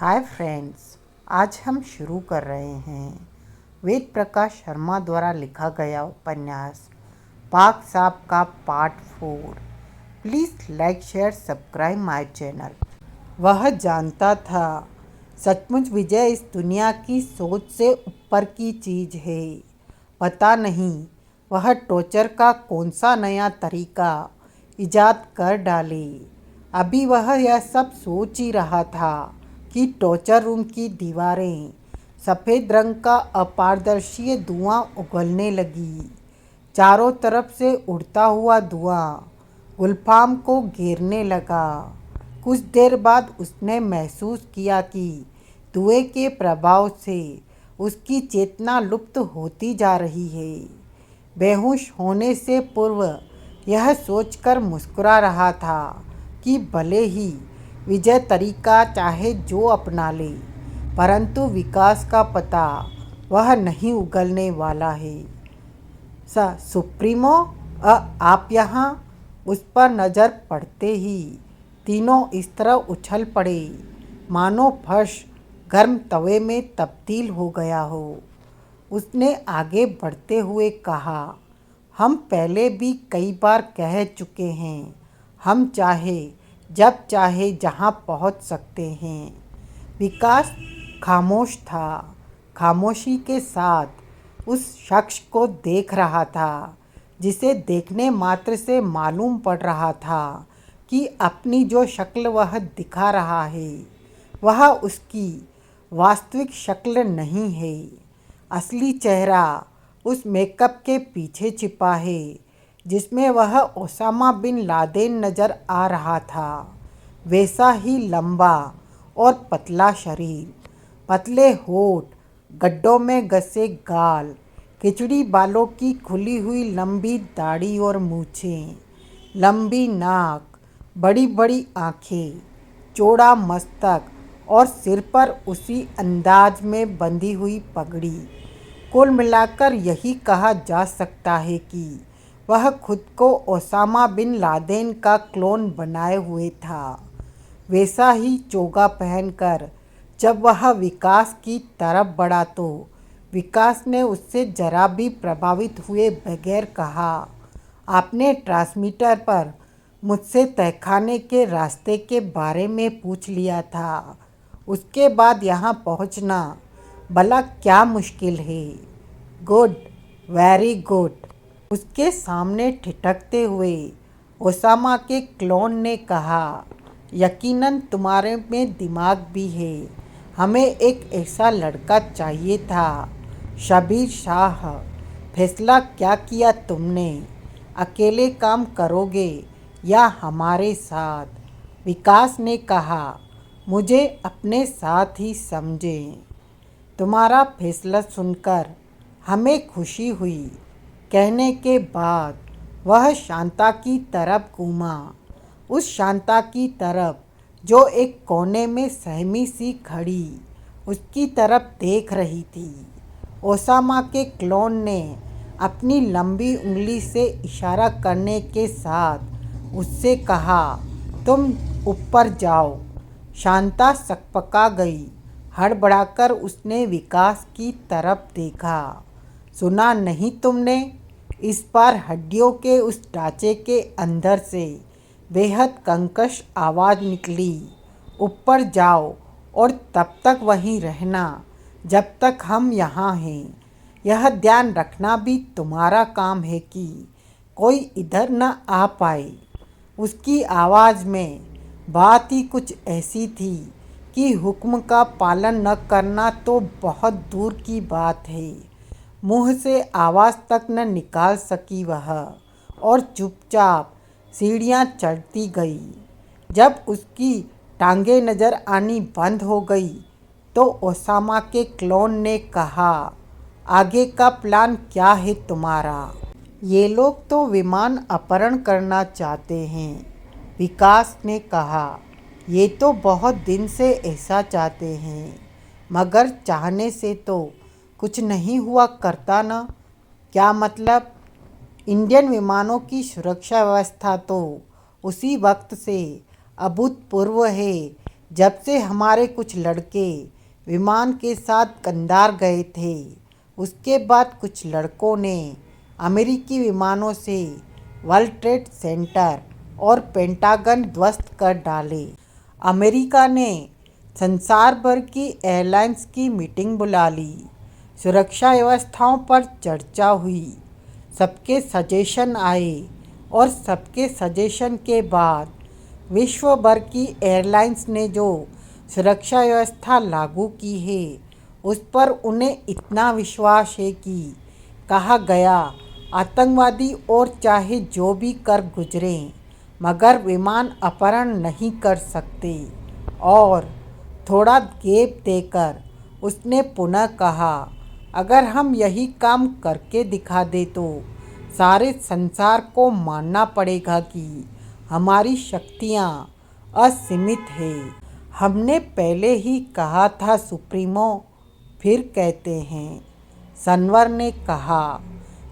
Hi friends, आज हम शुरू कर रहे हैं वेद प्रकाश शर्मा द्वारा लिखा गया उपन्यास पाक साहब का part 4। Please like share subscribe my channel. वह जानता था सचमुच विजय इस दुनिया की सोच से ऊपर की चीज़ है। पता नहीं वह टॉर्चर का कौन सा नया तरीका इजाद कर डाले। अभी वह यह सब सोच ही रहा था कि टॉर्चर रूम की दीवारें सफ़ेद रंग का अपारदर्शी धुआं उगलने लगी। चारों तरफ से उड़ता हुआ धुआं गुलफाम को घेरने लगा। कुछ देर बाद उसने महसूस किया कि धुएं के प्रभाव से उसकी चेतना लुप्त होती जा रही है। बेहोश होने से पूर्व यह सोचकर मुस्कुरा रहा था कि भले ही विजय तरीका चाहे जो अपना ले, परंतु विकास का पता वह नहीं उगलने वाला है। सुप्रीमो, आप यहाँ? उस पर नज़र पड़ते ही तीनों इस तरह उछल पड़े मानो फर्श गर्म तवे में तब्दील हो गया हो। उसने आगे बढ़ते हुए कहा, हम पहले भी कई बार कह चुके हैं, हम चाहे जब चाहे जहाँ पहुँच सकते हैं। विकास खामोश था, खामोशी के साथ उस शख्स को देख रहा था जिसे देखने मात्र से मालूम पड़ रहा था कि अपनी जो शक्ल वह दिखा रहा है वह उसकी वास्तविक शक्ल नहीं है। असली चेहरा उस मेकअप के पीछे छिपा है जिसमें वह ओसामा बिन लादेन नज़र आ रहा था। वैसा ही लंबा और पतला शरीर, पतले होठ, गड्ढों में घसे गाल, खिचड़ी बालों की खुली हुई लंबी दाढ़ी और मूछें, लंबी नाक, बड़ी बड़ी आँखें, चौड़ा मस्तक और सिर पर उसी अंदाज में बंधी हुई पगड़ी। कुल मिलाकर यही कहा जा सकता है कि वह खुद को ओसामा बिन लादेन का क्लोन बनाए हुए था। वैसा ही चोगा पहनकर जब वह विकास की तरफ बढ़ा तो विकास ने उससे जरा भी प्रभावित हुए बगैर कहा, आपने ट्रांसमीटर पर मुझसे तहखाने के रास्ते के बारे में पूछ लिया था। उसके बाद यहाँ पहुँचना भला क्या मुश्किल है? Good, very good. उसके सामने ठिठकते हुए ओसामा के क्लोन ने कहा, यकीनन तुम्हारे में दिमाग भी है। हमें एक ऐसा लड़का चाहिए था। शबीर शाह, फैसला क्या किया तुमने? अकेले काम करोगे या हमारे साथ? विकास ने कहा, मुझे अपने साथ ही समझें। तुम्हारा फैसला सुनकर हमें खुशी हुई। कहने के बाद वह शांता की तरफ घूमा, उस शांता की तरफ जो एक कोने में सहमी सी खड़ी उसकी तरफ देख रही थी। ओसामा के क्लोन ने अपनी लंबी उंगली से इशारा करने के साथ उससे कहा, तुम ऊपर जाओ। शांता सकपका गई। हड़बड़ाकर उसने विकास की तरफ देखा। सुना नहीं तुमने? इस बार हड्डियों के उस ढांचे के अंदर से बेहद कंकश आवाज़ निकली, ऊपर जाओ और तब तक वहीं रहना जब तक हम यहाँ हैं। यह ध्यान रखना भी तुम्हारा काम है कि कोई इधर न आ पाए। उसकी आवाज़ में बात ही कुछ ऐसी थी कि हुक्म का पालन न करना तो बहुत दूर की बात है। मुंह से आवाज़ तक न निकाल सकी वह और चुपचाप सीढ़ियाँ चढ़ती गई। जब उसकी टांगें नज़र आनी बंद हो गई तो ओसामा के क्लोन ने कहा, आगे का प्लान क्या है तुम्हारा? ये लोग तो विमान अपहरण करना चाहते हैं, विकास ने कहा। ये तो बहुत दिन से ऐसा चाहते हैं, मगर चाहने से तो कुछ नहीं हुआ करता ना। क्या मतलब? इंडियन विमानों की सुरक्षा व्यवस्था तो उसी वक्त से अभूतपूर्व है जब से हमारे कुछ लड़के विमान के साथ कंधार गए थे, उसके बाद कुछ लड़कों ने अमेरिकी विमानों से वर्ल्ड ट्रेड सेंटर और पेंटागन ध्वस्त कर डाले। अमेरिका ने संसार भर की एयरलाइंस की मीटिंग बुला ली। सुरक्षा व्यवस्थाओं पर चर्चा हुई। सबके सजेशन आए और सबके सजेशन के बाद विश्व भर की एयरलाइंस ने जो सुरक्षा व्यवस्था लागू की है, उस पर उन्हें इतना विश्वास है कि कहा गया आतंकवादी और चाहे जो भी कर गुजरें, मगर विमान अपहरण नहीं कर सकते। और थोड़ा गैप देकर उसने पुनः कहा, अगर हम यही काम करके दिखा दे तो सारे संसार को मानना पड़ेगा कि हमारी शक्तियाँ असीमित है। हमने पहले ही कहा था सुप्रीमो, फिर कहते हैं, सनवर ने कहा।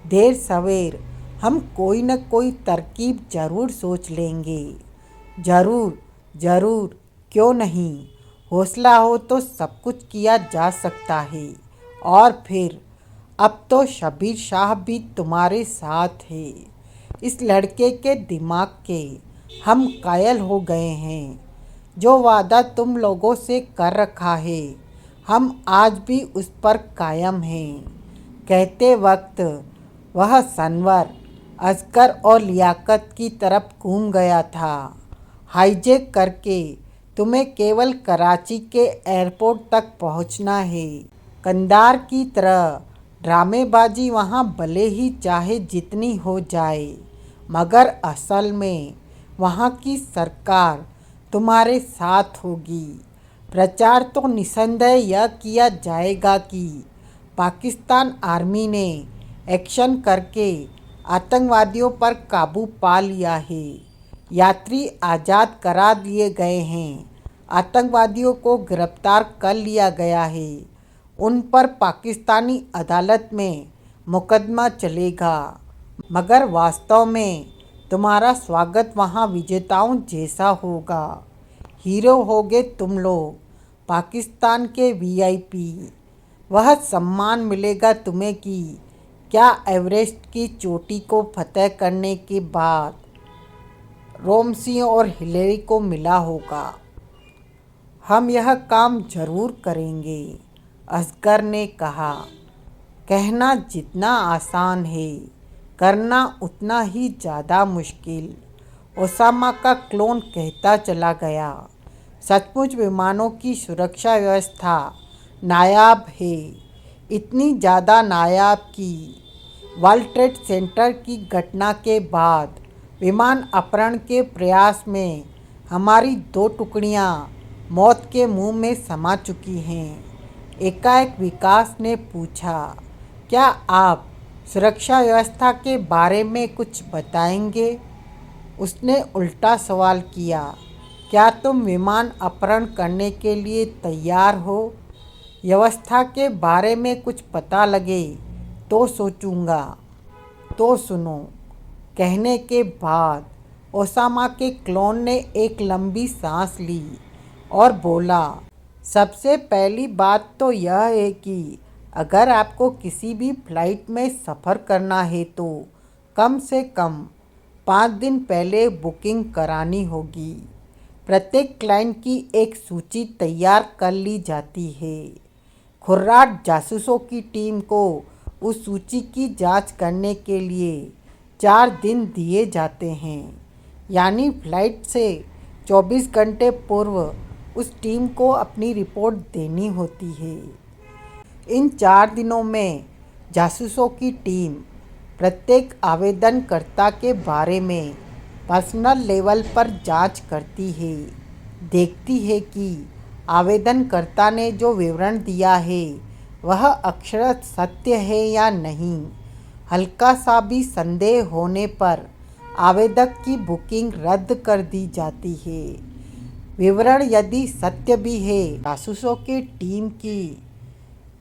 देर सवेर हम कोई न कोई तरकीब जरूर सोच लेंगे। जरूर जरूर, क्यों नहीं। हौसला हो तो सब कुछ किया जा सकता है। और फिर अब तो शब्बीर शाह भी तुम्हारे साथ है। इस लड़के के दिमाग के हम कायल हो गए हैं। जो वादा तुम लोगों से कर रखा है, हम आज भी उस पर कायम हैं। कहते वक्त वह सनवर असगर और लियाकत की तरफ घूम गया था। हाईजैक करके तुम्हें केवल कराची के एयरपोर्ट तक पहुंचना है। कंधार की तरह ड्रामेबाजी वहाँ भले ही चाहे जितनी हो जाए, मगर असल में वहाँ की सरकार तुम्हारे साथ होगी। प्रचार तो निसंदेह यह किया जाएगा कि पाकिस्तान आर्मी ने एक्शन करके आतंकवादियों पर काबू पा लिया है। यात्री आज़ाद करा दिए गए हैं। आतंकवादियों को गिरफ्तार कर लिया गया है। उन पर पाकिस्तानी अदालत में मुकदमा चलेगा। मगर वास्तव में तुम्हारा स्वागत वहाँ विजेताओं जैसा होगा। हीरो होगे तुम लोग, पाकिस्तान के वीआईपी। वह सम्मान मिलेगा तुम्हें कि क्या एवरेस्ट की चोटी को फतह करने के बाद रोमसी और हिलेरी को मिला होगा। हम यह काम जरूर करेंगे, असगर ने कहा। कहना जितना आसान है, करना उतना ही ज़्यादा मुश्किल, ओसामा का क्लोन कहता चला गया। सचमुच विमानों की सुरक्षा व्यवस्था नायाब है। इतनी ज़्यादा नायाब कि वर्ल्ड ट्रेड सेंटर की घटना के बाद विमान अपहरण के प्रयास में हमारी 2 टुकड़ियां मौत के मुंह में समा चुकी हैं। एकाएक विकास ने पूछा, क्या आप सुरक्षा व्यवस्था के बारे में कुछ बताएंगे? उसने उल्टा सवाल किया, क्या तुम विमान अपहरण करने के लिए तैयार हो? व्यवस्था के बारे में कुछ पता लगे तो सोचूंगा। तो सुनो। कहने के बाद ओसामा के क्लोन ने एक लंबी सांस ली और बोला, सबसे पहली बात तो यह है कि अगर आपको किसी भी फ्लाइट में सफ़र करना है तो कम से कम 5 दिन पहले बुकिंग करानी होगी। प्रत्येक क्लाइंट की एक सूची तैयार कर ली जाती है। खुर्राट जासूसों की टीम को उस सूची की जांच करने के लिए 4 दिन दिए जाते हैं। यानी फ्लाइट से 24 घंटे पूर्व उस टीम को अपनी रिपोर्ट देनी होती है। इन 4 दिनों में जासूसों की टीम प्रत्येक आवेदनकर्ता के बारे में पर्सनल लेवल पर जांच करती है। देखती है कि आवेदनकर्ता ने जो विवरण दिया है वह अक्षरशः सत्य है या नहीं। हल्का सा भी संदेह होने पर आवेदक की बुकिंग रद्द कर दी जाती है। विवरण यदि सत्य भी है, जासूसों की टीम की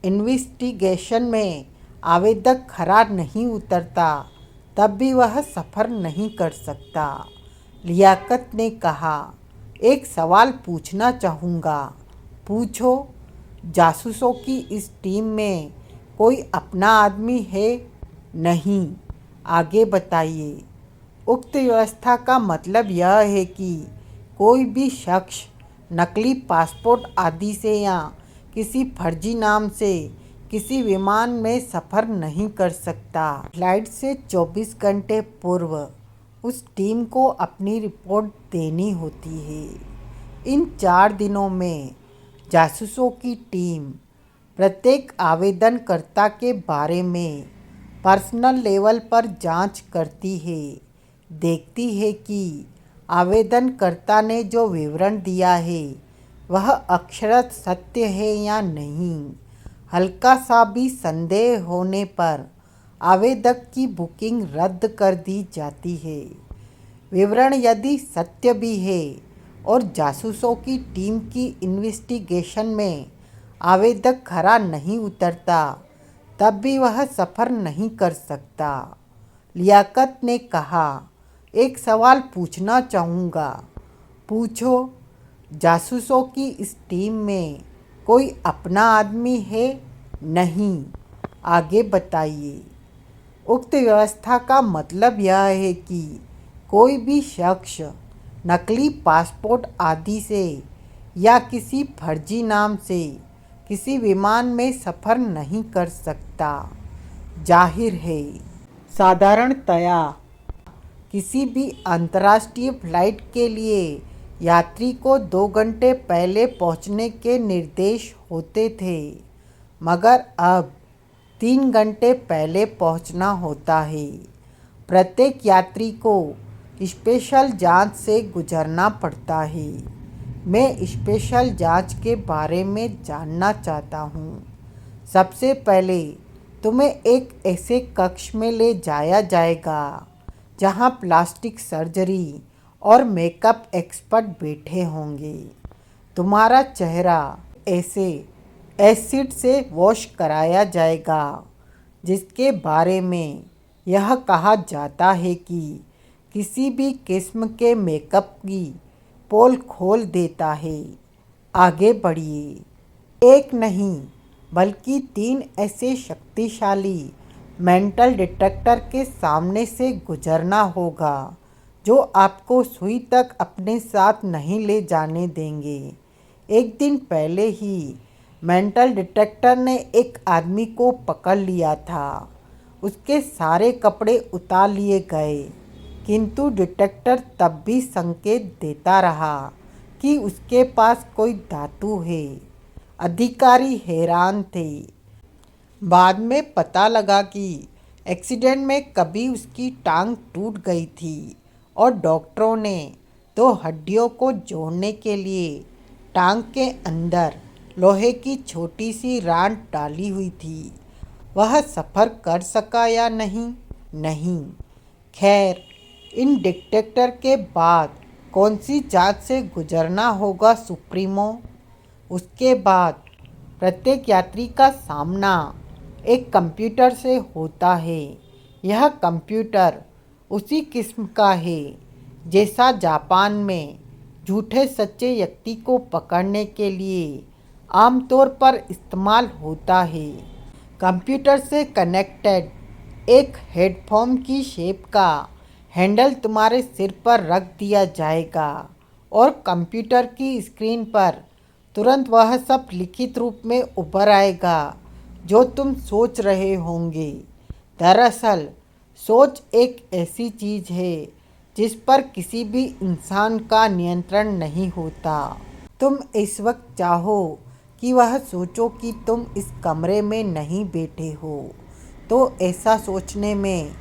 इन्वेस्टिगेशन में आवेदक खरा नहीं उतरता, तब भी वह सफ़र नहीं कर सकता। लियाकत ने कहा, एक सवाल पूछना चाहूँगा। पूछो। जासूसों की इस टीम में कोई अपना आदमी है? नहीं। आगे बताइए। उक्त व्यवस्था का मतलब यह है कि कोई भी शख्स नकली पासपोर्ट आदि से या किसी फर्जी नाम से किसी विमान में सफ़र नहीं कर सकता। फ्लाइट से 24 घंटे पूर्व उस टीम को अपनी रिपोर्ट देनी होती है। इन 4 दिनों में जासूसों की टीम प्रत्येक आवेदनकर्ता के बारे में पर्सनल लेवल पर जांच करती है, देखती है कि आवेदनकर्ता ने जो विवरण दिया है वह अक्षरशः सत्य है या नहीं। हल्का सा भी संदेह होने पर आवेदक की बुकिंग रद्द कर दी जाती है। विवरण यदि सत्य भी है और जासूसों की टीम की इन्वेस्टिगेशन में आवेदक खरा नहीं उतरता, तब भी वह सफ़र नहीं कर सकता। लियाकत ने कहा, एक सवाल पूछना चाहूँगा। पूछो। जासूसों की इस टीम में कोई अपना आदमी है? नहीं। आगे बताइए। उक्त व्यवस्था का मतलब यह है कि कोई भी शख्स नकली पासपोर्ट आदि से या किसी फर्जी नाम से किसी विमान में सफ़र नहीं कर सकता। जाहिर है। साधारणतया किसी भी अंतर्राष्ट्रीय फ्लाइट के लिए यात्री को 2 घंटे पहले पहुंचने के निर्देश होते थे, मगर अब 3 घंटे पहले पहुंचना होता है। प्रत्येक यात्री को स्पेशल जांच से गुजरना पड़ता है। मैं स्पेशल जांच के बारे में जानना चाहता हूँ। सबसे पहले तुम्हें एक ऐसे कक्ष में ले जाया जाएगा जहाँ प्लास्टिक सर्जरी और मेकअप एक्सपर्ट बैठे होंगे। तुम्हारा चेहरा ऐसे एसिड से वॉश कराया जाएगा जिसके बारे में यह कहा जाता है कि किसी भी किस्म के मेकअप की पोल खोल देता है। आगे बढ़िए। एक नहीं बल्कि 3 ऐसे शक्तिशाली मेंटल डिटेक्टर के सामने से गुजरना होगा जो आपको सुई तक अपने साथ नहीं ले जाने देंगे। एक दिन पहले ही मेंटल डिटेक्टर ने एक आदमी को पकड़ लिया था। उसके सारे कपड़े उतार लिए गए, किंतु डिटेक्टर तब भी संकेत देता रहा कि उसके पास कोई धातु है। अधिकारी हैरान थे। बाद में पता लगा कि एक्सीडेंट में कभी उसकी टांग टूट गई थी और डॉक्टरों ने 2 हड्डियों को जोड़ने के लिए टांग के अंदर लोहे की छोटी सी राड डाली हुई थी। वह सफ़र कर सका या नहीं? नहीं। खैर, इन डिटेक्टर के बाद कौन सी जांच से गुजरना होगा सुप्रीमो? उसके बाद प्रत्येक यात्री का सामना एक कंप्यूटर से होता है। यह कंप्यूटर उसी किस्म का है जैसा जापान में झूठे सच्चे व्यक्ति को पकड़ने के लिए आमतौर पर इस्तेमाल होता है। कंप्यूटर से कनेक्टेड एक हेडफोन की शेप का हैंडल तुम्हारे सिर पर रख दिया जाएगा और कंप्यूटर की स्क्रीन पर तुरंत वह सब लिखित रूप में उभर आएगा जो तुम सोच रहे होंगे। दरअसल सोच एक ऐसी चीज़ है जिस पर किसी भी इंसान का नियंत्रण नहीं होता। तुम इस वक्त चाहो कि वह सोचो कि तुम इस कमरे में नहीं बैठे हो, तो ऐसा सोचने में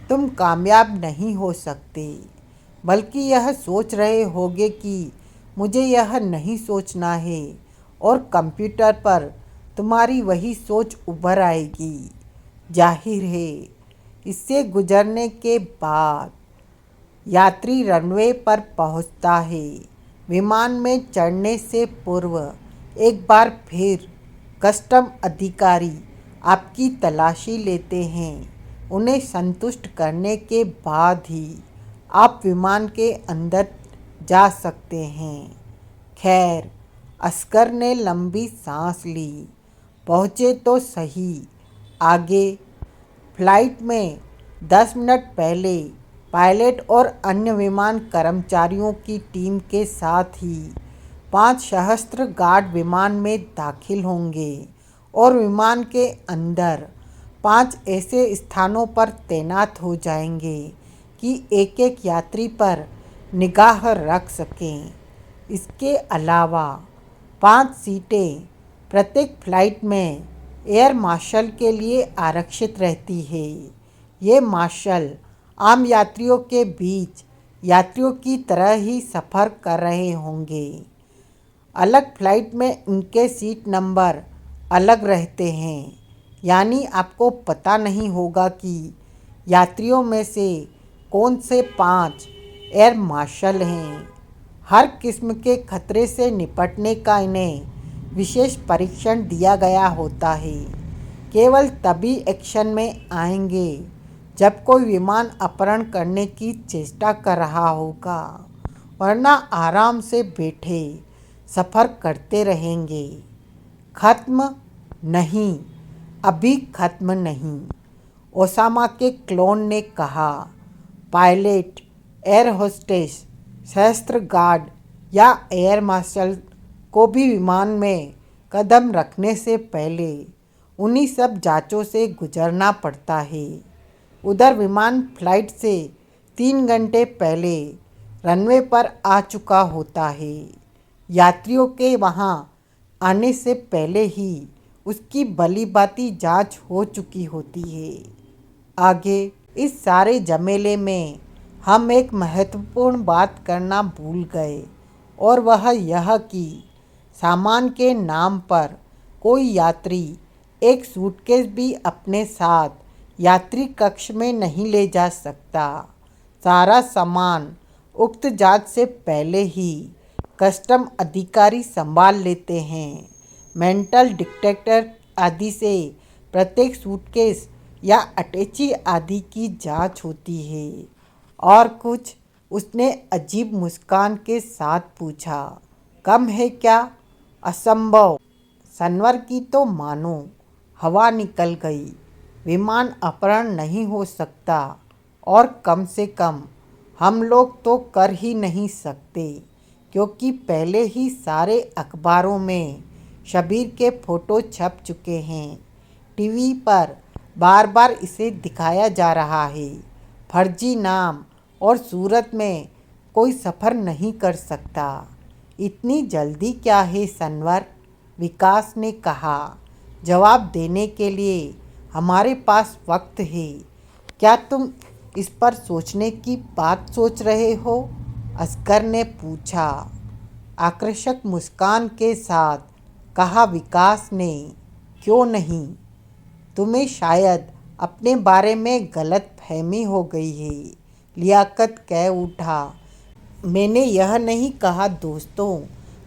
तुम कामयाब नहीं हो सकते, बल्कि यह सोच रहे होगे कि मुझे यह नहीं सोचना है और कंप्यूटर पर तुम्हारी वही सोच उभर आएगी। जाहिर है, इससे गुजरने के बाद यात्री रनवे पर पहुंचता है। विमान में चढ़ने से पूर्व एक बार फिर कस्टम अधिकारी आपकी तलाशी लेते हैं। उन्हें संतुष्ट करने के बाद ही आप विमान के अंदर जा सकते हैं। खैर, असगर ने लंबी सांस ली। पहुँचे तो सही। आगे फ्लाइट में 10 मिनट पहले पायलट और अन्य विमान कर्मचारियों की टीम के साथ ही 5 सशस्त्र गार्ड विमान में दाखिल होंगे और विमान के अंदर 5 ऐसे स्थानों पर तैनात हो जाएंगे कि एक एक यात्री पर निगाह रख सकें। इसके अलावा 5 सीटें प्रत्येक फ्लाइट में एयर मार्शल के लिए आरक्षित रहती है। ये मार्शल आम यात्रियों के बीच यात्रियों की तरह ही सफ़र कर रहे होंगे। अलग फ्लाइट में इनके सीट नंबर अलग रहते हैं, यानी आपको पता नहीं होगा कि यात्रियों में से कौन से 5 एयर मार्शल हैं। हर किस्म के खतरे से निपटने का इन्हें विशेष परीक्षण दिया गया होता है। केवल तभी एक्शन में आएंगे जब कोई विमान अपहरण करने की चेष्टा कर रहा होगा, वरना आराम से बैठे सफ़र करते रहेंगे। खत्म नहीं, अभी खत्म नहीं, ओसामा के क्लोन ने कहा। पायलट, एयर होस्टेस, सशस्त्र गार्ड या एयर मार्शल को भी विमान में कदम रखने से पहले उन्हीं सब जांचों से गुजरना पड़ता है। उधर विमान फ्लाइट से 3 घंटे पहले रनवे पर आ चुका होता है। यात्रियों के वहां आने से पहले ही उसकी भली-भांति जांच हो चुकी होती है। आगे इस सारे झमेले में हम एक महत्वपूर्ण बात करना भूल गए, और वह यह कि सामान के नाम पर कोई यात्री एक सूटकेस भी अपने साथ यात्री कक्ष में नहीं ले जा सकता। सारा सामान उक्त जांच से पहले ही कस्टम अधिकारी संभाल लेते हैं। मेंटल डिटेक्टर आदि से प्रत्येक सूटकेस या अटैची आदि की जांच होती है। और कुछ? उसने अजीब मुस्कान के साथ पूछा। कम है क्या? असंभव। सनवर की तो मानो हवा निकल गई। विमान अपहरण नहीं हो सकता, और कम से कम हम लोग तो कर ही नहीं सकते, क्योंकि पहले ही सारे अखबारों में शब्बीर के फ़ोटो छप चुके हैं। टीवी पर बार बार इसे दिखाया जा रहा है। फर्जी नाम और सूरत में कोई सफ़र नहीं कर सकता। इतनी जल्दी क्या है सनवर? विकास ने कहा। जवाब देने के लिए हमारे पास वक्त है। क्या तुम इस पर सोचने की बात सोच रहे हो? असगर ने पूछा। आकर्षक मुस्कान के साथ कहा विकास ने। क्यों नहीं? तुम्हें शायद अपने बारे में गलत फहमी हो गई है। लियाकत कह उठा। मैंने यह नहीं कहा दोस्तों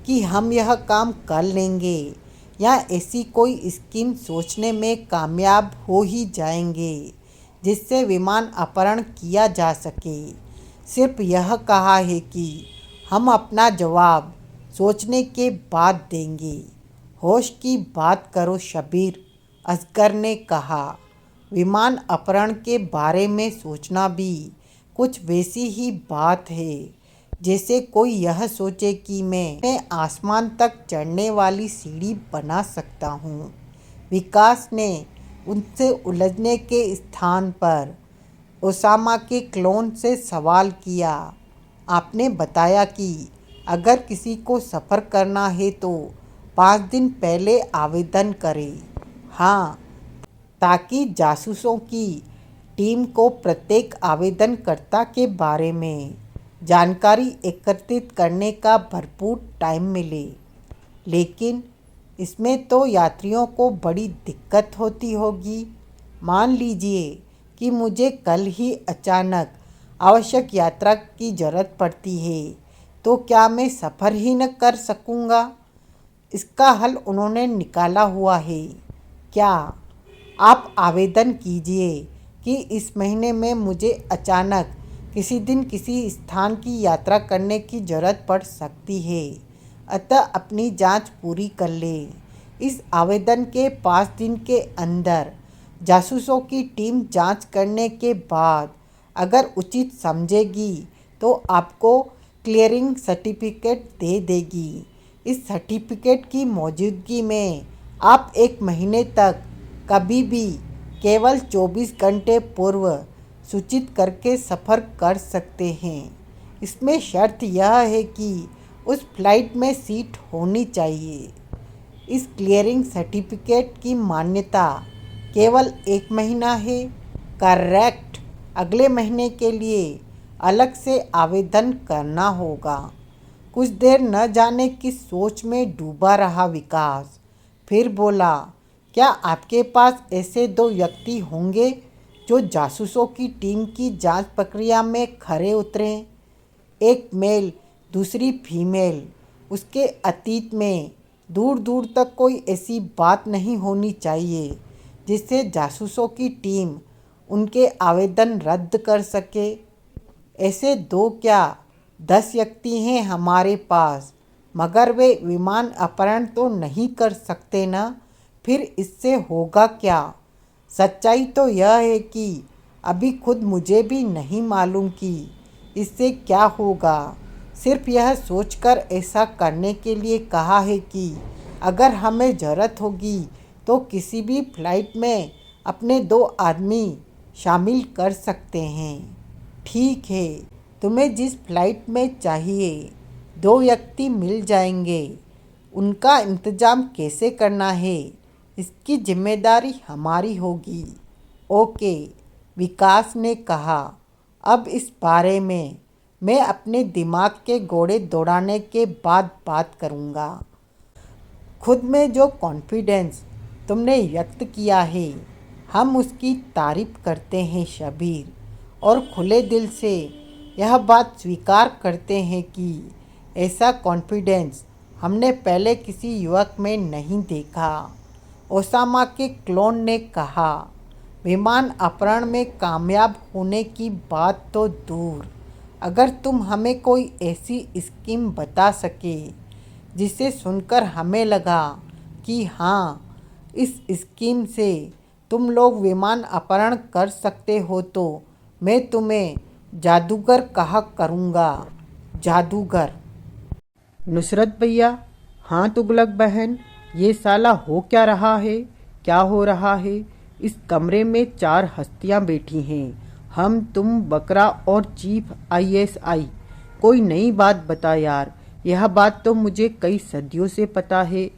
कि हम यह काम कर लेंगे या ऐसी कोई स्कीम सोचने में कामयाब हो ही जाएंगे जिससे विमान अपहरण किया जा सके। सिर्फ यह कहा है कि हम अपना जवाब सोचने के बाद देंगे। होश की बात करो शब्बीर, असगर ने कहा। विमान अपहरण के बारे में सोचना भी कुछ वैसी ही बात है जैसे कोई यह सोचे कि मैं आसमान तक चढ़ने वाली सीढ़ी बना सकता हूँ। विकास ने उनसे उलझने के स्थान पर ओसामा के क्लोन से सवाल किया। आपने बताया कि अगर किसी को सफ़र करना है तो 5 दिन पहले आवेदन करे। हाँ, ताकि जासूसों की टीम को प्रत्येक आवेदनकर्ता के बारे में जानकारी एकत्रित करने का भरपूर टाइम मिले। लेकिन इसमें तो यात्रियों को बड़ी दिक्कत होती होगी। मान लीजिए कि मुझे कल ही अचानक आवश्यक यात्रा की ज़रूरत पड़ती है, तो क्या मैं सफ़र ही न कर सकूँगा? इसका हल उन्होंने निकाला हुआ है। क्या? आप आवेदन कीजिए कि इस महीने में मुझे अचानक किसी दिन किसी स्थान की यात्रा करने की जरूरत पड़ सकती है, अतः अपनी जांच पूरी कर ले। इस आवेदन के 5 दिन के अंदर जासूसों की टीम जांच करने के बाद अगर उचित समझेगी तो आपको क्लियरिंग सर्टिफिकेट दे देगी। इस सर्टिफिकेट की मौजूदगी में आप 1 महीने तक कभी भी केवल 24 घंटे पूर्व सूचित करके सफ़र कर सकते हैं। इसमें शर्त यह है कि उस फ्लाइट में सीट होनी चाहिए। इस क्लियरिंग सर्टिफिकेट की मान्यता केवल 1 महीना है। करेक्ट। अगले महीने के लिए अलग से आवेदन करना होगा। कुछ देर न जाने की सोच में डूबा रहा विकास, फिर बोला, क्या आपके पास ऐसे 2 व्यक्ति होंगे जो जासूसों की टीम की जांच प्रक्रिया में खरे उतरें? एक मेल, दूसरी फीमेल। उसके अतीत में दूर दूर तक कोई ऐसी बात नहीं होनी चाहिए जिससे जासूसों की टीम उनके आवेदन रद्द कर सके। ऐसे 2 क्या 10 व्यक्ति हैं हमारे पास, मगर वे विमान अपहरण तो नहीं कर सकते ना। फिर इससे होगा क्या? सच्चाई तो यह है कि अभी खुद मुझे भी नहीं मालूम कि इससे क्या होगा। सिर्फ यह सोचकर ऐसा करने के लिए कहा है कि अगर हमें ज़रूरत होगी तो किसी भी फ्लाइट में अपने 2 आदमी शामिल कर सकते हैं। ठीक है, तुम्हें जिस फ्लाइट में चाहिए 2 व्यक्ति मिल जाएंगे। उनका इंतज़ाम कैसे करना है, इसकी जिम्मेदारी हमारी होगी। ओके, विकास ने कहा। अब इस बारे में मैं अपने दिमाग के घोड़े दौड़ाने के बाद बात करूँगा। खुद में जो कॉन्फिडेंस तुमने व्यक्त किया है, हम उसकी तारीफ करते हैं शबीर, और खुले दिल से यह बात स्वीकार करते हैं कि ऐसा कॉन्फिडेंस हमने पहले किसी युवक में नहीं देखा। ओसामा के क्लोन ने कहा, विमान अपहरण में कामयाब होने की बात तो दूर, अगर तुम हमें कोई ऐसी स्कीम बता सके जिसे सुनकर हमें लगा कि हाँ, इस स्कीम से तुम लोग विमान अपहरण कर सकते हो, तो मैं तुम्हें जादूगर कहा करूँगा। जादूगर। नुसरत भैया, हाँ तुगलक बहन, ये साला हो क्या रहा है? क्या हो रहा है? इस कमरे में 4 हस्तियाँ बैठी हैं, हम, तुम, बकरा और चीफ ISI। कोई नई बात बता यार, यह बात तो मुझे कई सदियों से पता है।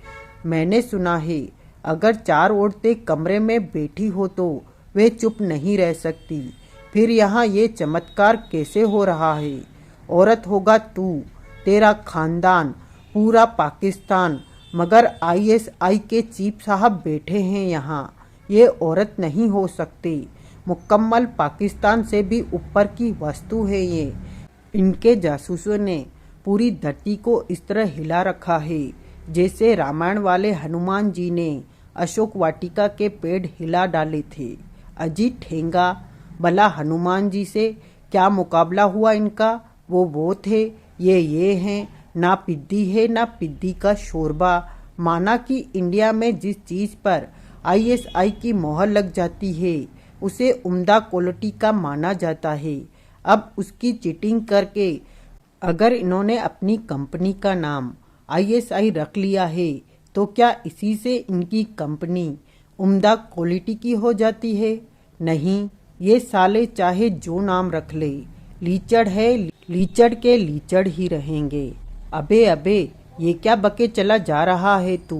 मैंने सुना है अगर 4 औरतें कमरे में बैठी हो तो वे चुप नहीं रह सकती। फिर यहाँ ये चमत्कार कैसे हो रहा है? औरत होगा तू, तेरा खानदान, पूरा पाकिस्तान, मगर ISI के चीफ साहब बैठे हैं यहाँ। ये औरत नहीं हो सकती। मुकम्मल पाकिस्तान से भी ऊपर की वस्तु है ये। इनके जासूसों ने पूरी धरती को इस तरह हिला रखा है जैसे रामायण वाले हनुमान जी ने अशोक वाटिका के पेड़ हिला डाले थे। अजीत ठेंगा, भला हनुमान जी से क्या मुकाबला हुआ इनका? वो थे, ये हैं। ना पिद्दी है ना पिद्दी का शोरबा। माना कि इंडिया में जिस चीज़ पर ISI की मोहर लग जाती है उसे उम्दा क्वालिटी का माना जाता है। अब उसकी चीटिंग करके अगर इन्होंने अपनी कंपनी का नाम ISI रख लिया है तो क्या इसी से इनकी कंपनी उम्दा क्वालिटी की हो जाती है? नहीं, ये साले चाहे जो नाम रख ले, लीचड़ है, लीचड़ के लीचड़ ही रहेंगे। अबे ये क्या बके चला जा रहा है तू?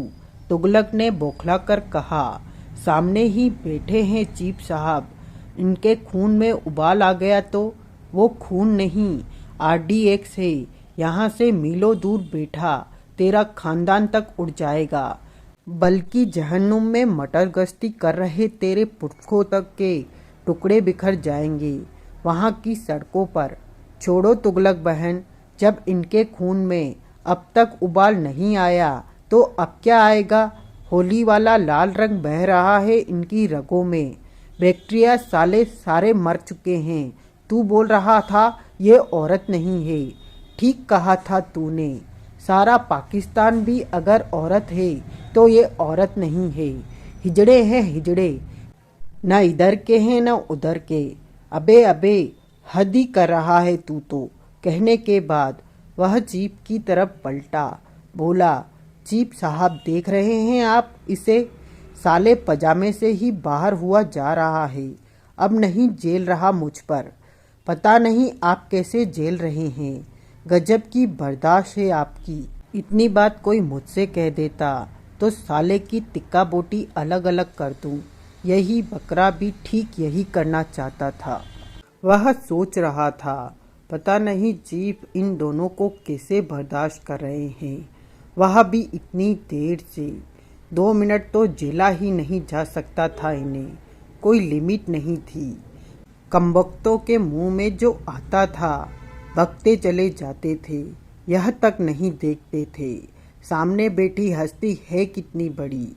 तुगलक ने बौखला कर कहा। सामने ही बैठे हैं चीफ साहब, इनके खून में उबाल आ गया तो वो खून नहीं, RDX है। यहाँ से मीलों दूर बैठा तेरा खानदान तक उड़ जाएगा, बल्कि जहन्नुम में मटर गश्ती कर रहे तेरे पुरखों तक के टुकड़े बिखर जाएंगे वहाँ की सड़कों पर। छोड़ो तुगलक बहन, जब इनके खून में अब तक उबाल नहीं आया तो अब क्या आएगा? होली वाला लाल रंग बह रहा है इनकी रगों में। बैक्टीरिया साले सारे मर चुके हैं, तू बोल रहा था ये औरत नहीं है। ठीक कहा था तूने। सारा पाकिस्तान भी अगर औरत है तो ये औरत नहीं है। हिजड़े हैं हिजड़े, न इधर के हैं न उधर के। अबे अबे, हद ही कर रहा है तू तो। कहने के बाद वह जीप की तरफ पलटा। बोला, जीप साहब देख रहे हैं आप इसे? साले पजामे से ही बाहर हुआ जा रहा है। अब नहीं झेल रहा मुझ पर। पता नहीं आप कैसे झेल रहे हैं। गजब की बर्दाश्त है आपकी। इतनी बात कोई मुझसे कह देता तो साले की टिक्का बोटी अलग अलग कर दूं। यही बकरा भी ठीक यही करना चाहता था। वह सोच रहा था, पता नहीं जीप इन दोनों को कैसे बर्दाश्त कर रहे हैं। वह भी इतनी देर से। 2 मिनट तो झेला ही नहीं जा सकता था इन्हें। कोई लिमिट नहीं थी। कमबख्तों के मुंह में जो आता था बकते चले जाते थे। यह तक नहीं देखते थे सामने बैठी हस्ती है कितनी बड़ी।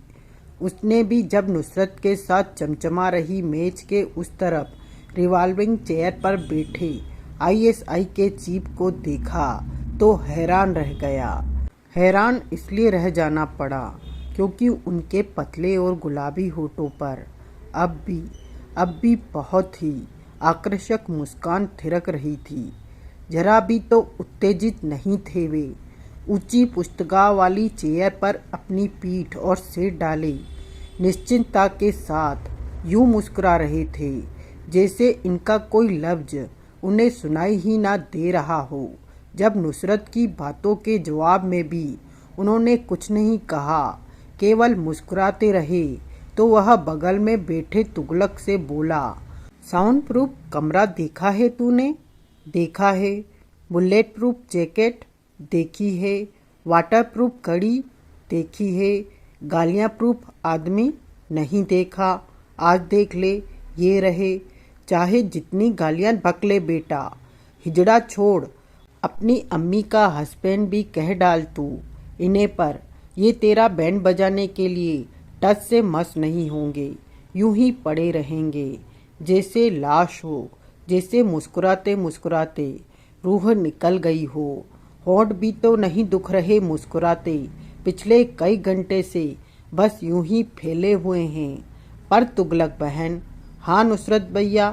उसने भी जब नुसरत के साथ चमचमा रही मेज के उस तरफ रिवॉल्विंग चेयर पर बैठे आईएसआई के चीफ को देखा तो हैरान रह गया। हैरान इसलिए रह जाना पड़ा क्योंकि उनके पतले और गुलाबी होठों पर अब भी बहुत ही आकर्षक मुस्कान थिरक रही थी। जरा भी तो उत्तेजित नहीं थे वे। ऊंची पुस्तका वाली चेयर पर अपनी पीठ और सिर डाले निश्चिंतता के साथ यूं मुस्कुरा रहे थे जैसे इनका कोई लफ्ज उन्हें सुनाई ही ना दे रहा हो। जब नुसरत की बातों के जवाब में भी उन्होंने कुछ नहीं कहा, केवल मुस्कुराते रहे, तो वह बगल में बैठे तुगलक से बोला, साउंड प्रूफ कमरा देखा है तूने? देखा है। बुलेट प्रूफ जैकेट देखी है। वाटर प्रूफ घड़ी देखी है। गालियाँ प्रूफ आदमी नहीं देखा। आज देख ले, ये रहे। चाहे जितनी गालियाँ बक ले बेटा। हिजड़ा छोड़, अपनी अम्मी का हस्बैंड भी कह डाल तू इन्हें पर। ये तेरा बैंड बजाने के लिए टच से मस नहीं होंगे। यूं ही पड़े रहेंगे जैसे लाश हो, जैसे मुस्कुराते मुस्कुराते रूह निकल गई हो। होंठ भी तो नहीं दुख रहे मुस्कुराते। पिछले कई घंटे से बस यूं ही फैले हुए हैं। पर तुगलक बहन, हाँ नुसरत भैया,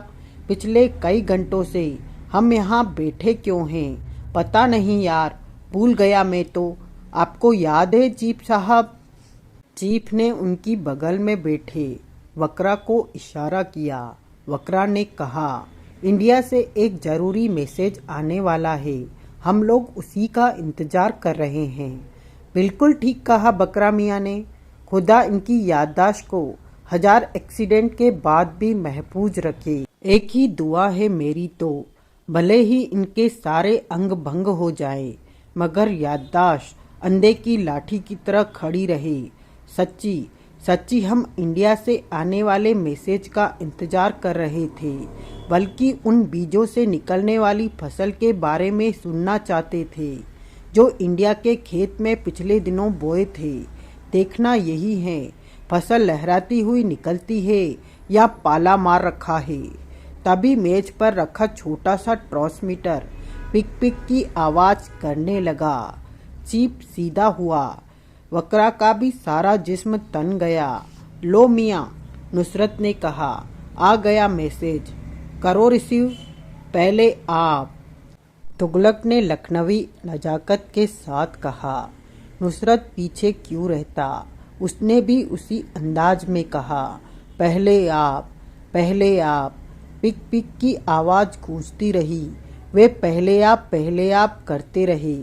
पिछले कई घंटों से हम यहाँ बैठे क्यों हैं पता नहीं यार, भूल गया मैं तो। आपको याद है चीफ साहब? चीफ ने उनकी बगल में बैठे वकरा को इशारा किया। वकरा ने कहा, इंडिया से एक ज़रूरी मैसेज आने वाला है, हम लोग उसी का इंतज़ार कर रहे हैं। बिल्कुल ठीक कहा बकरा मियाँ ने। खुदा इनकी याददाश्त को 1000 एक्सीडेंट के बाद भी महफूज रखे। एक ही दुआ है मेरी तो, भले ही इनके सारे अंग भंग हो जाए, मगर याददाश्त अंधे की लाठी की तरह खड़ी रहे। सच्ची सच्ची हम इंडिया से आने वाले मैसेज का इंतजार कर रहे थे, बल्कि उन बीजों से निकलने वाली फसल के बारे में सुनना चाहते थे जो इंडिया के खेत में पिछले दिनों बोए थे। देखना यही है, फसल लहराती हुई निकलती है या पाला मार रखा है। तभी मेज पर रखा छोटा सा ट्रांसमीटर पिक पिक की आवाज़ करने लगा। चीप सीधा हुआ। वकरा का भी सारा जिस्म तन गया। लो मियाँ, नुसरत ने कहा, आ गया मैसेज, करो रिसीव। पहले आप। तुगलक ने लखनवी नजाकत के साथ कहा। नुसरत पीछे क्यों रहता? उसने भी उसी अंदाज में कहा, पहले आप, पहले आप। पिक पिक की आवाज़ गूंजती रही। वे पहले आप करते रहे।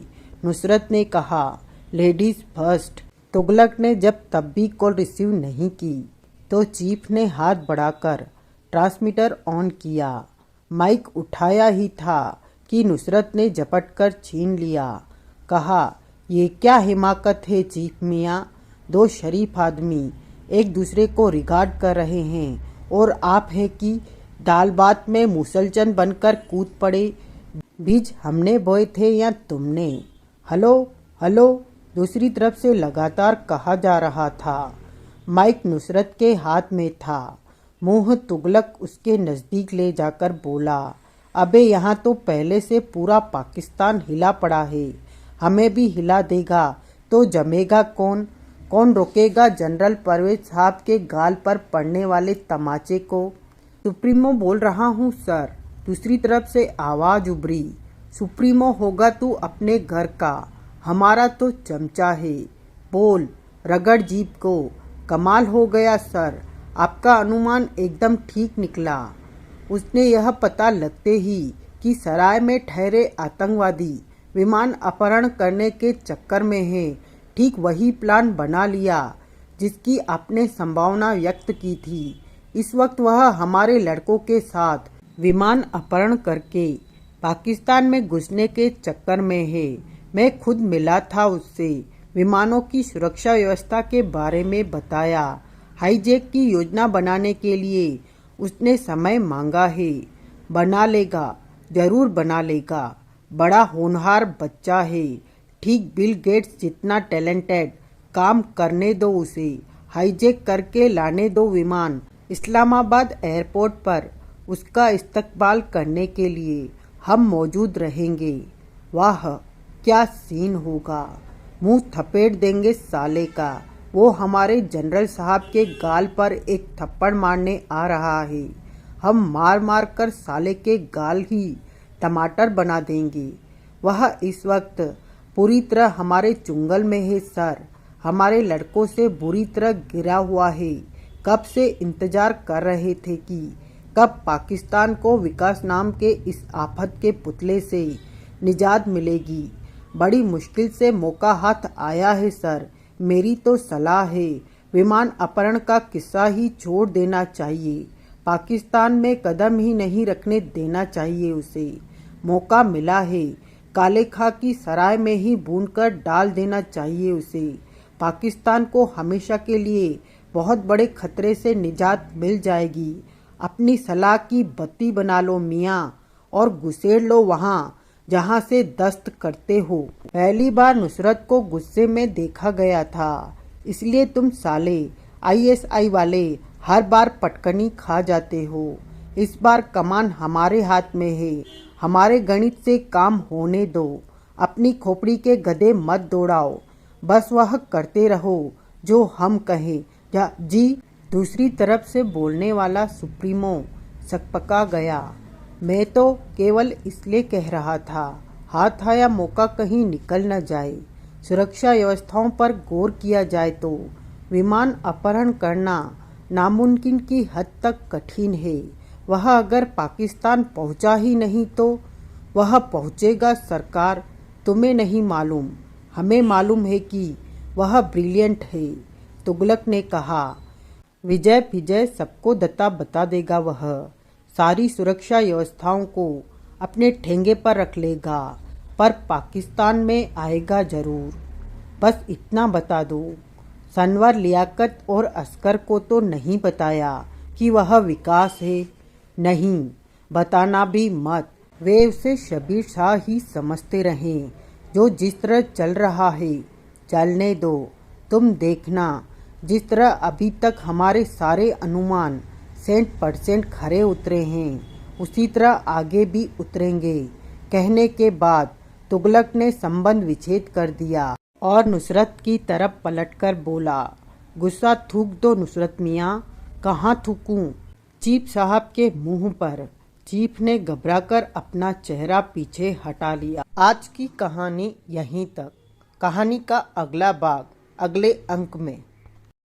नुसरत ने कहा, लेडीज़ फर्स्ट। तुगलक ने जब तब भी कॉल रिसीव नहीं की तो चीफ ने हाथ बढ़ाकर ट्रांसमीटर ऑन किया। माइक उठाया ही था कि नुसरत ने झपट कर छीन लिया। कहा, ये क्या हिमाकत है चीफ मियाँ? 2 शरीफ आदमी एक दूसरे को रिगार्ड कर रहे हैं और आप हैं कि दाल बात में मुसलचन बनकर कूद पड़े। बीज हमने बोए थे या तुमने? हेलो हेलो, दूसरी तरफ से लगातार कहा जा रहा था। माइक नुसरत के हाथ में था। मुंह तुगलक उसके नज़दीक ले जाकर बोला, अबे यहाँ तो पहले से पूरा पाकिस्तान हिला पड़ा है, हमें भी हिला देगा तो जमेगा कौन? कौन रोकेगा जनरल परवेज साहब के गाल पर पड़ने वाले तमाचे को? सुप्रीमो बोल रहा हूँ सर, दूसरी तरफ से आवाज उभरी। सुप्रीमो होगा तू अपने घर का, हमारा तो चमचा है। बोल, रगड़ जीप को। कमाल हो गया सर, आपका अनुमान एकदम ठीक निकला। उसने यह पता लगते ही कि सराय में ठहरे आतंकवादी विमान अपहरण करने के चक्कर में हैं, ठीक वही प्लान बना लिया जिसकी आपने संभावना व्यक्त की थी। इस वक्त वह हमारे लड़कों के साथ विमान अपहरण करके पाकिस्तान में घुसने के चक्कर में है। मैं खुद मिला था उससे, विमानों की सुरक्षा व्यवस्था के बारे में बताया। हाईजैक की योजना बनाने के लिए उसने समय मांगा है। बना लेगा, जरूर बना लेगा। बड़ा होनहार बच्चा है, ठीक बिल गेट्स जितना टैलेंटेड। काम करने दो उसे, हाईजैक करके लाने दो विमान इस्लामाबाद एयरपोर्ट पर। उसका इस्तकबाल करने के लिए हम मौजूद रहेंगे। वाह क्या सीन होगा, मुंह थपेट देंगे साले का। वो हमारे जनरल साहब के गाल पर एक थप्पड़ मारने आ रहा है, हम मार मार कर साले के गाल ही टमाटर बना देंगे। वह इस वक्त पूरी तरह हमारे चुंगल में है सर, हमारे लड़कों से बुरी तरह गिरा हुआ है। कब से इंतजार कर रहे थे कि कब पाकिस्तान को विकास नाम के इस आफत के पुतले से निजात मिलेगी। बड़ी मुश्किल से मौका हाथ आया है सर। मेरी तो सलाह है, विमान अपहरण का किस्सा ही छोड़ देना चाहिए। पाकिस्तान में कदम ही नहीं रखने देना चाहिए उसे। मौका मिला है, काले खाकी सराय में ही भूनकर डाल देना चाहिए उसे। पाकिस्तान को हमेशा के लिए बहुत बड़े खतरे से निजात मिल जाएगी। अपनी सलाह की बत्ती बना लो मियाँ और घुसेड़ लो वहाँ जहाँ से दस्त करते हो। पहली बार नुसरत को गुस्से में देखा गया था, इसलिए तुम साले ISI वाले हर बार पटकनी खा जाते हो। इस बार कमान हमारे हाथ में है, हमारे गणित से काम होने दो। अपनी खोपड़ी के गधे मत दौड़ाओ, बस वह करते रहो जो हम कहें। जी। दूसरी तरफ से बोलने वाला सुप्रीमो सकपका गया। मैं तो केवल इसलिए कह रहा था, हाथ आया मौका कहीं निकल न जाए। सुरक्षा व्यवस्थाओं पर गौर किया जाए तो विमान अपहरण करना नामुमकिन की हद तक कठिन है। वह अगर पाकिस्तान पहुंचा ही नहीं तो वह पहुंचेगा सरकार, तुम्हें नहीं मालूम, हमें मालूम है कि वह ब्रिलियंट है। तुगलक ने कहा, विजय विजय सबको दत्ता बता देगा। वह सारी सुरक्षा व्यवस्थाओं को अपने ठेंगे पर रख लेगा, पर पाकिस्तान में आएगा जरूर। बस इतना बता दो। सनवर लियाकत और अस्कर को तो नहीं बताया कि वह विकास है? नहीं, बताना भी मत। वे उसे शबीर शाह ही समझते रहें। जो जिस तरह चल रहा है चलने दो। तुम देखना, जिस तरह अभी तक हमारे सारे अनुमान 100% खरे उतरे हैं, उसी तरह आगे भी उतरेंगे। कहने के बाद तुगलक ने संबंध विच्छेद कर दिया और नुसरत की तरफ पलटकर बोला, गुस्सा थूक दो नुसरत मियाँ। कहाँ थूकूं? चीफ साहब के मुंह पर। चीफ ने घबराकर अपना चेहरा पीछे हटा लिया। आज की कहानी यहीं तक। कहानी का अगला भाग अगले अंक में।